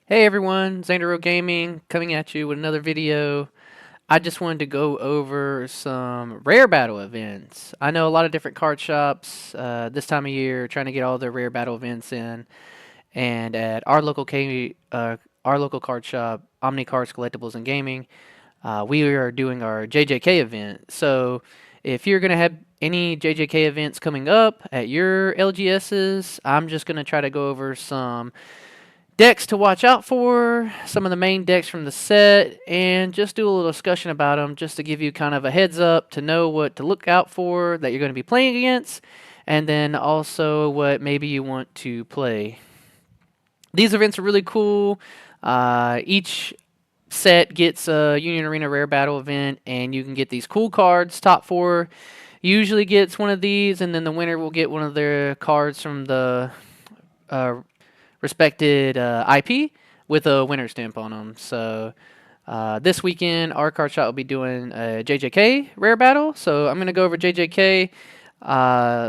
Hey everyone, Xandero Gaming coming at you with another video. I just wanted to go over some rare battle events. I know a lot of different card shops this time of year trying to get all their rare battle events in, and at our local card shop, Omni Cards Collectibles and Gaming, we are doing our JJK event. So if you're gonna have any JJK events coming up at your LGSs, I'm just gonna try to go over some decks to watch out for, some of the main decks from the set, and just do a little discussion about them just to give you kind of a heads up to know what to look out for that you're going to be playing against, and then also what maybe you want to play. These events are really cool. Each set gets a Union Arena Rare Battle event, and you can get these cool cards. Top four usually gets one of these, and then the winner will get one of their cards from the uh, respected IP with a winner stamp on them. So this weekend, our card shop will be doing a JJK rare battle. So I'm going to go over JJK.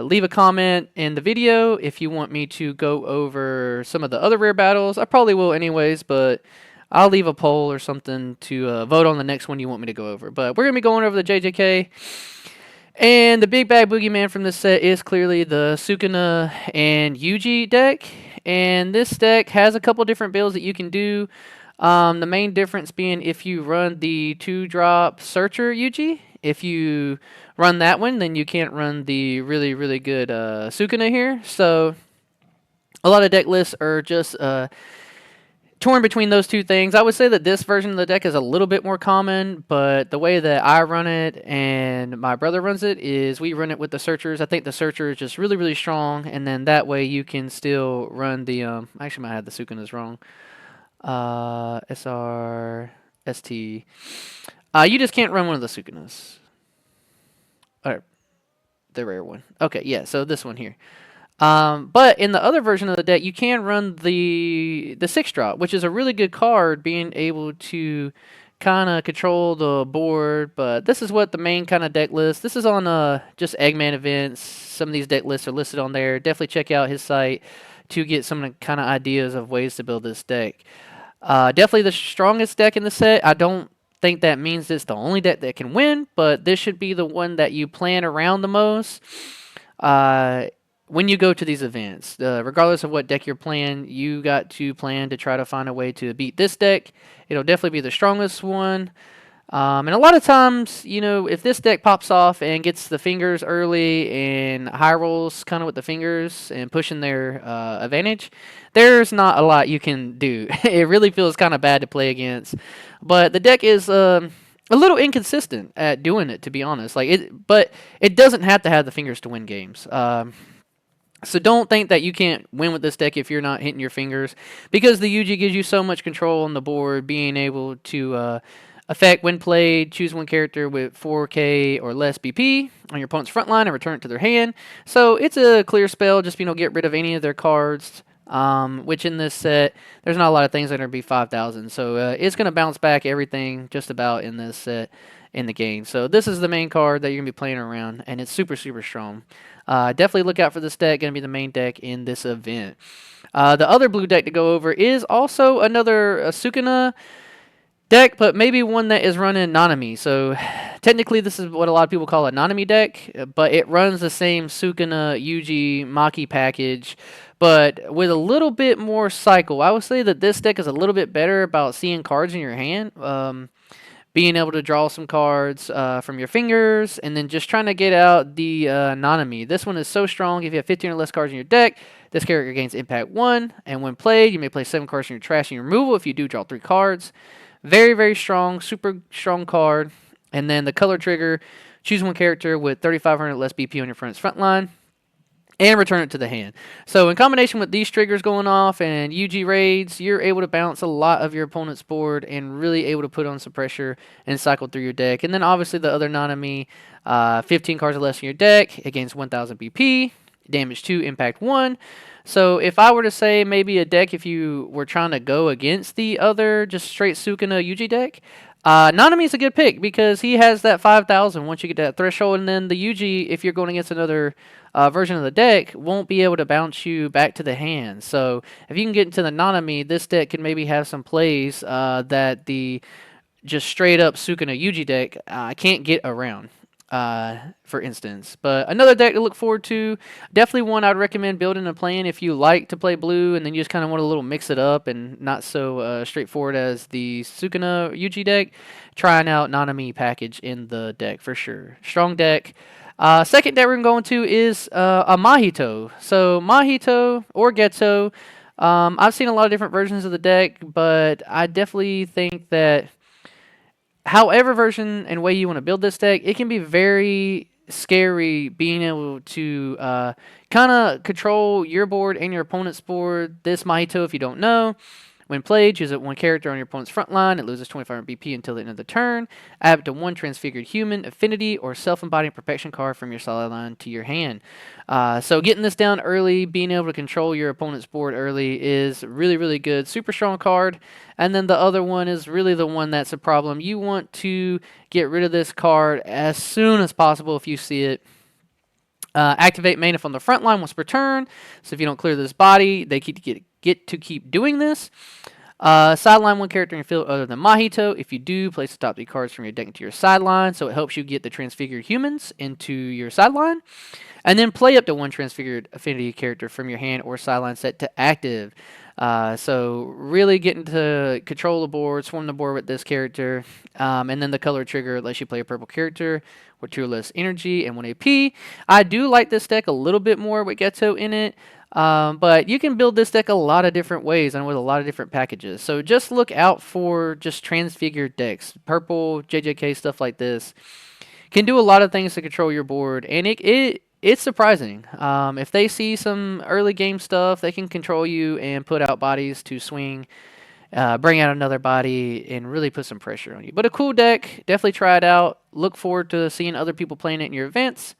Leave a comment in the video if you want me to go over some of the other rare battles. I probably will anyways, but I'll leave a poll or something to vote on the next one you want me to go over. But we're going to be going over the JJK. And the big bad boogeyman from this set is clearly the Sukuna and Yuji deck. And this deck has a couple different builds that you can do. The main difference being if you run the 2-drop Searcher Yuji. If you run that one, then you can't run the really, really good Sukuna here. So a lot of deck lists are just torn between those two things. I would say that this version of the deck is a little bit more common, but the way that I run it and my brother runs it is we run it with the Searchers. I think the Searcher is just really, really strong, and then that way you can still run the actually might have the Sukunas wrong. SR ST. You just can't run one of the Sukunas. Or the rare one. Okay, yeah, so this one here. But in the other version of the deck, you can run the 6-drop, which is a really good card, being able to kind of control the board. But this is what the main kind of deck list. This is on just Eggman events. Some of these deck lists are listed on there. Definitely check out his site to get some kind of ideas of ways to build this deck. Definitely the strongest deck in the set. I don't think that means it's the only deck that can win, but this should be the one that you plan around the most. When you go to these events, regardless of what deck you're playing, you got to plan to try to find a way to beat this deck. It'll definitely be the strongest one. And a lot of times, you know, if this deck pops off and gets the fingers early and high rolls kind of with the fingers and pushing their advantage, there's not a lot you can do. It really feels kind of bad to play against. But the deck is a little inconsistent at doing it, to be honest. But it doesn't have to have the fingers to win games. So don't think that you can't win with this deck if you're not hitting your fingers, because the Yuji gives you so much control on the board, being able to affect when played, choose one character with 4K or less BP on your opponent's front line and return it to their hand. So it's a clear spell, just get rid of any of their cards. Which in this set, there's not a lot of things that are going to be 5,000. So it's going to bounce back everything just about in this set in the game. So this is the main card that you're going to be playing around, and it's super, super strong. Definitely look out for this deck. Going to be the main deck in this event. The other blue deck to go over is also another Sukuna deck, but maybe one that is running Nanami. So technically this is what a lot of people call a Nanami deck, but it runs the same Sukuna Yuji Maki package, but with a little bit more cycle. I would say that this deck is a little bit better about seeing cards in your hand. Being able to draw some cards from your fingers, and then just trying to get out the Nanami. This one is so strong. If you have 15 or less cards in your deck, this character gains Impact 1, and when played, you may play 7 cards from your trash and your removal if you do draw 3 cards. Very, very strong, super strong card. And then the color trigger, choose one character with 3,500 less BP on your front line, and return it to the hand. So in combination with these triggers going off and UG raids, you're able to balance a lot of your opponent's board and really able to put on some pressure and cycle through your deck. And then obviously the other Nanami, 15 cards or less in your deck, it gains 1,000 BP, damage 2, impact 1. So if I were to say maybe a deck, if you were trying to go against the other just straight Sukuna Yuji deck, Nanami's a good pick because he has that 5,000 once you get that threshold, and then the Yuji, if you're going against another version of the deck, won't be able to bounce you back to the hand. So if you can get into the Nanami, this deck can maybe have some plays that the just straight up Sukuna Yuji deck can't get around. For instance, but another deck to look forward to, definitely one I'd recommend building and playing if you like to play blue and then you just kind of want to little mix it up and not so straightforward as the Sukuna Yuji deck. Trying out Nanami package in the deck for sure. Strong deck. Second deck we're going to is a Mahito. So Mahito or Geto. I've seen a lot of different versions of the deck, but I definitely think that however version and way you want to build this deck, it can be very scary being able to kind of control your board and your opponent's board. This Mahito, if you don't know, when played, choose one character on your opponent's front line. It loses 25 BP until the end of the turn. Add up to one transfigured human, affinity, or self-embodying protection card from your solid line to your hand. So getting this down early, being able to control your opponent's board early is really, really good. Super strong card. And then the other one is really the one that's a problem. You want to get rid of this card as soon as possible if you see it. Activate main if on the front line once per turn. So if you don't clear this body, they get to keep doing this. Sideline one character in your field other than Mahito. If you do, place the top 3 cards from your deck into your sideline, so it helps you get the transfigured humans into your sideline. And then play up to one transfigured affinity character from your hand or sideline set to active. So really getting to control the board, swarm the board with this character. And then the color trigger lets you play a purple character with 2 or less energy and 1 AP. I do like this deck a little bit more with Geto in it. But you can build this deck a lot of different ways and with a lot of different packages. So just look out for just transfigured decks. Purple, JJK, stuff like this. Can do a lot of things to control your board. And it's surprising. If they see some early game stuff, they can control you and put out bodies to swing. Bring out another body and really put some pressure on you. But a cool deck. Definitely try it out. Look forward to seeing other people playing it in your events.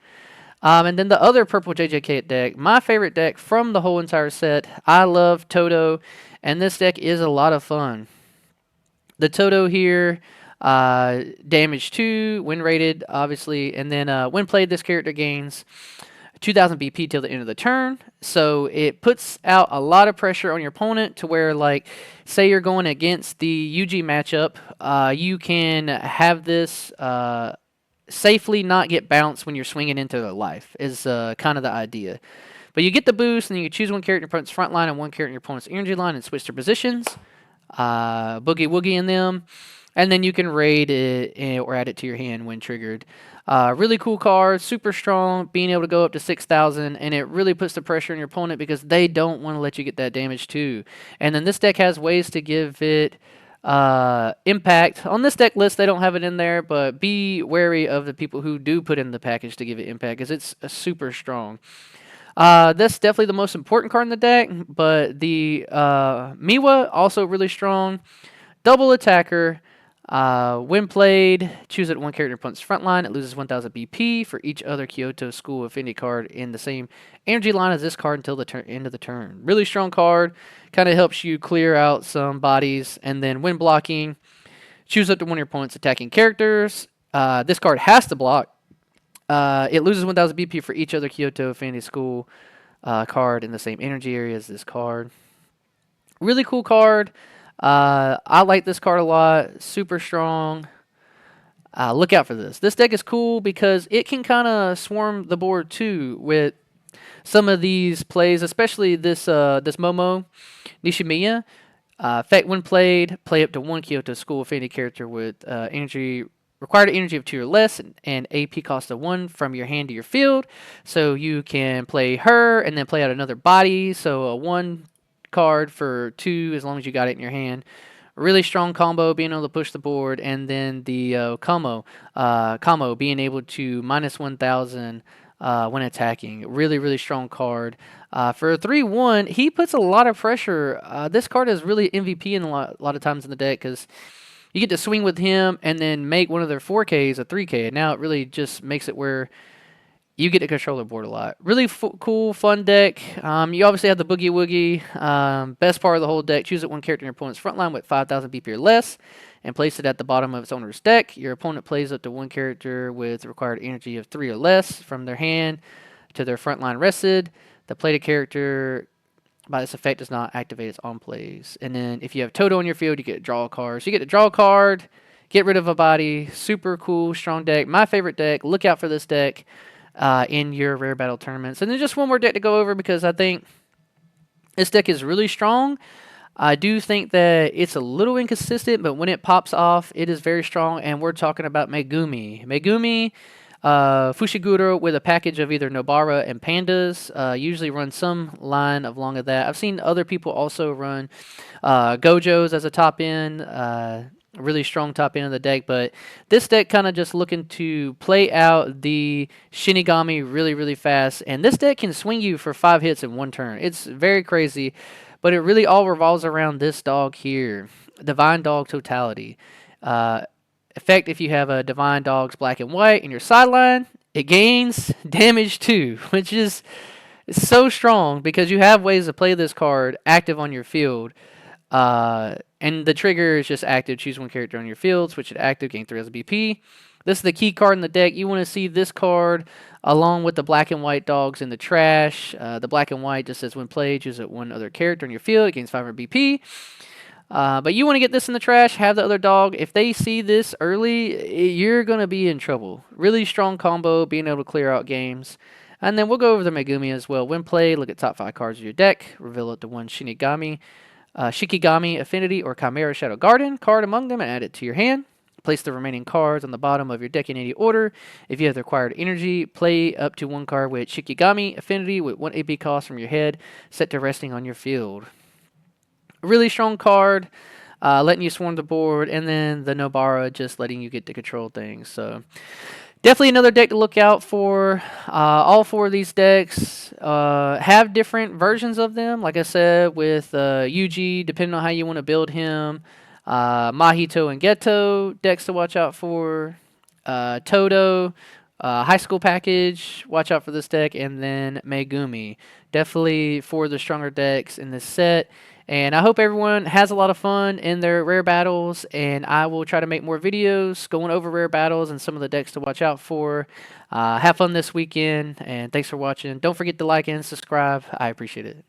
And then the other purple JJK deck, my favorite deck from the whole entire set. I love Todo, and this deck is a lot of fun. The Todo here, damage 2, win rated, obviously, and then when played, this character gains 2,000 BP till the end of the turn. So it puts out a lot of pressure on your opponent to where, like, say you're going against the UG matchup, you can have this safely not get bounced when you're swinging into their life is kind of the idea. But you get the boost, and you can choose one character in your opponent's front line and one character in your opponent's energy line and switch their positions. Boogie Woogie in them. And then you can raid it or add it to your hand when triggered. Really cool card, super strong, being able to go up to 6,000, and it really puts the pressure on your opponent because they don't want to let you get that damage too. And then this deck has ways to give it impact. On this deck list, they don't have it in there, but be wary of the people who do put in the package to give it impact because it's super strong. That's definitely the most important card in the deck, but the Miwa, also really strong. Double attacker. When played, choose it one character in your opponent's front line. It loses 1,000 BP for each other Kyoto School Affinity card in the same energy line as this card until the end of the turn. Really strong card. Kind of helps you clear out some bodies. And then when blocking, choose up to one of your opponent's attacking characters. This card has to block. It loses 1,000 BP for each other Kyoto Affinity School card in the same energy area as this card. Really cool card. I like this card a lot. Super strong. Look out for this. This deck is cool because it can kind of swarm the board too with some of these plays, especially this Momo Nishimiya. Effect when played, play up to one Kyoto School Affinity character with required energy of 2 or less and AP cost of 1 from your hand to your field. So you can play her and then play out another body. So a 1 card for 2 as long as you got it in your hand. Really strong combo, being able to push the board, and then the combo being able to minus 1,000 when attacking. Really, really strong card. For a 3/1, he puts a lot of pressure. This card is really MVP in a lot of times in the deck because you get to swing with him and then make one of their 4Ks a 3K, and now it really just makes it where you get to control the board a lot. Really cool, fun deck. You obviously have the Boogie Woogie. Best part of the whole deck, choose it one character in your opponent's front line with 5,000 BP or less and place it at the bottom of its owner's deck. Your opponent plays up to one character with required energy of 3 or less from their hand to their front line rested. The played character by this effect does not activate its on plays. And then if you have Todo on your field, you get to draw a card. So you get to draw a card, get rid of a body. Super cool, strong deck. My favorite deck. Look out for this deck in your rare battle tournaments. And then just one more deck to go over because I think this deck is really strong. I do think that it's a little inconsistent, but when it pops off, it is very strong. And we're talking about Megumi. Megumi, Fushiguro with a package of either Nobara and Pandas. Usually run some line of long of that. I've seen other people also run Gojos as a top end. Really strong top end of the deck, but this deck kind of just looking to play out the Shinigami really, really fast. And this deck can swing you for 5 hits in 1 turn. It's very crazy, but it really all revolves around this dog here, Divine Dog Totality. Effect, if you have a Divine Dog's black and white in your sideline, it gains damage too, which is so strong because you have ways to play this card active on your field. And the trigger is just active. Choose one character on your field, switch it to active, gain 3 as a BP. This is the key card in the deck. You want to see this card along with the black and white dogs in the trash. The black and white just says when played, choose one other character on your field. It gains 500 BP. But you want to get this in the trash, have the other dog. If they see this early, you're going to be in trouble. Really strong combo, being able to clear out games. And then we'll go over the Megumi as well. When played, look at top 5 cards of your deck. Reveal it to one Shinigami. Shikigami Affinity or Chimera Shadow Garden card among them and add it to your hand. Place the remaining cards on the bottom of your deck in any order. If you have the required energy, play up to 1 card with Shikigami Affinity with 1 AP cost from your head, set to resting on your field. A really strong card, letting you swarm the board, and then the Nobara just letting you get to control things. So definitely another deck to look out for. All 4 of these decks have different versions of them. Like I said, with Yuji, depending on how you want to build him. Mahito and Geto, decks to watch out for. Todo, High School Package, watch out for this deck. And then Megumi. Definitely 4 of the stronger decks in this set. And I hope everyone has a lot of fun in their rare battles, and I will try to make more videos going over rare battles and some of the decks to watch out for. Have fun this weekend, and thanks for watching. Don't forget to like and subscribe. I appreciate it.